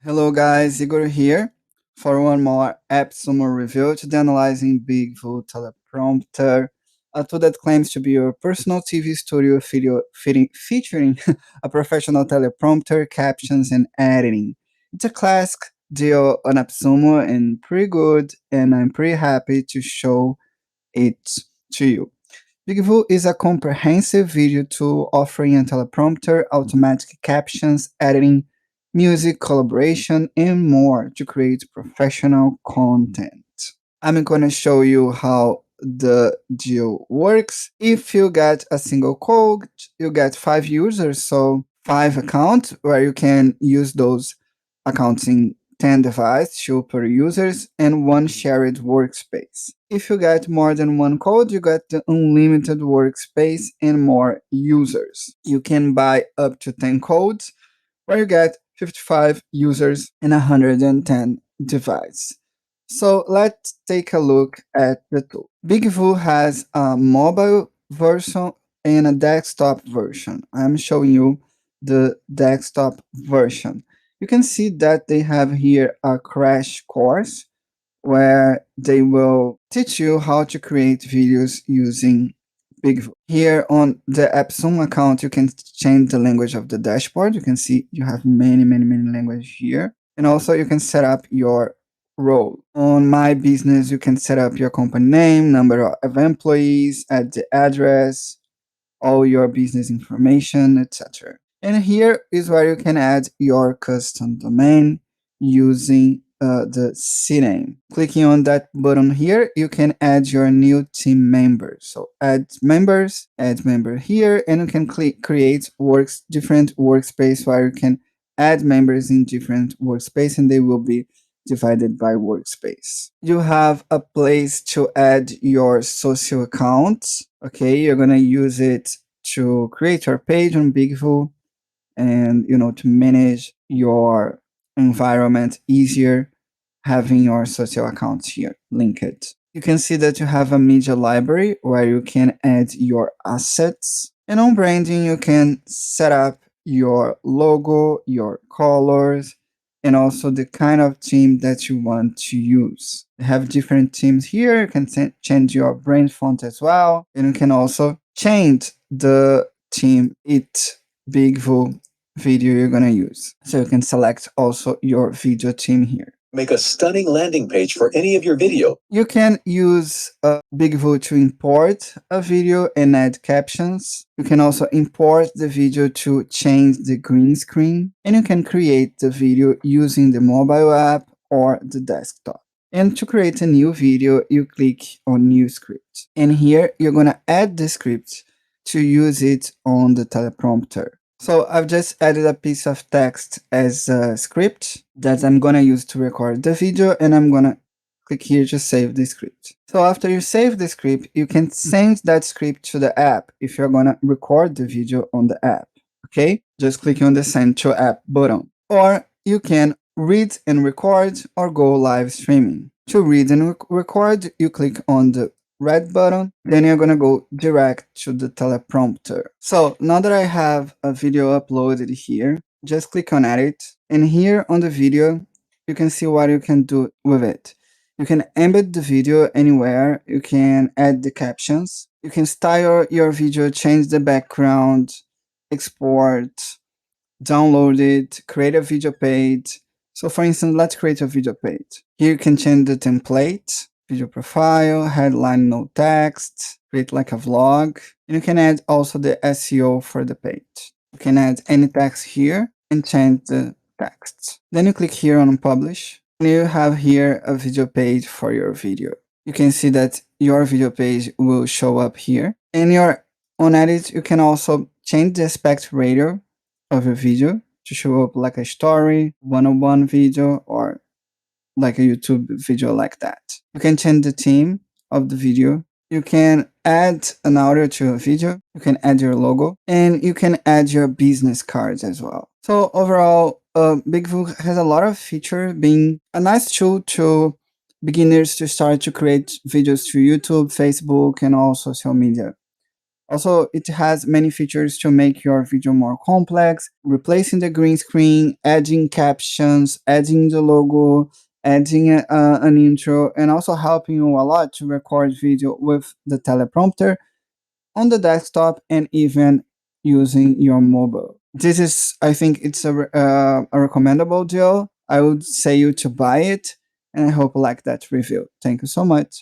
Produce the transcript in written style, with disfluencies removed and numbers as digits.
Hello guys, Igor here for one more AppSumo review. Today analyzing BIGVU Teleprompter, a tool that claims to be your personal TV studio featuring a professional teleprompter, captions, and editing. It's a classic deal on AppSumo and pretty good, and I'm pretty happy to show it to you. BIGVU is a comprehensive video tool offering a teleprompter, automatic captions, editing, music, collaboration, and more to create professional content. I'm going to show you how the deal works. If you get a single code, you get 5 users, so 5 accounts where you can use those accounts in 10 devices, 2 per users, and 1 shared workspace. If you get more than 1 code, you get the unlimited workspace and more users. You can buy up to 10 codes, where you get 55 users and 110 devices. So let's take a look at the tool. BIGVU has a mobile version and a desktop version. I'm showing you the desktop version. You can see that they have here a crash course where they will teach you how to create videos using BIGVU. Here on the AppSumo account, you can change the language of the dashboard. You can see you have many languages here. And also you can set up your role. On My Business, you can set up your company name, number of employees, add the address, all your business information, etc. And here is where you can add your custom domain using the CNAME. Clicking on that button here, you can add your new team members. So add member here, and you can create different workspace where you can add members in different workspace, and they will be divided by workspace. You have a place to add your social accounts. Okay, you're gonna use it to create your page on BIGVU and to manage your environment easier, having your social accounts here linked. You can see that you have a media library where you can add your assets. And on branding, you can set up your logo, your colors, and also the kind of theme that you want to use. You have different themes here. You can change your brand font as well. And you can also change the theme BIGVU video you're gonna use. So you can select also your video theme here. Make a stunning landing page for any of your video. You can use BIGVU to import a video and add captions. You can also import the video to change the green screen. And you can create the video using the mobile app or the desktop. And to create a new video, you click on New Script. And here you're gonna add the script to use it on the teleprompter. So I've just added a piece of text as a script that I'm gonna use to record the video, and I'm gonna click here to save the script. So after you save the script, you can send that script to the app if you're gonna record the video on the app, okay? Just click on the Send to App button. Or you can read and record or go live streaming. To read and record, you click on the red button, then you're gonna go direct to the teleprompter. So now that I have a video uploaded here, just click on edit, and here on the video, you can see what you can do with it. You can embed the video anywhere, you can add the captions, you can style your video, change the background, export, download it, create a video page. So for instance, let's create a video page. Here you can change the template, video profile, headline, no text, create like a vlog. And you can add also the SEO for the page. You can add any text here and change the text. Then you click here on publish, and you have here a video page for your video. You can see that your video page will show up here. And on edit, you can also change the aspect ratio of your video to show up like a story, one-on-one video, or like a YouTube video like that. You can change the theme of the video. You can add an audio to a video. You can add your logo, and you can add your business cards as well. So overall, BIGVU has a lot of features, being a nice tool to beginners to start to create videos through YouTube, Facebook, and all social media. Also, it has many features to make your video more complex, replacing the green screen, adding captions, adding the logo, adding an intro, and also helping you a lot to record video with the teleprompter on the desktop and even using your mobile. This is, I think, it's a recommendable deal. I would say you to buy it, and I hope you like that review. Thank you so much.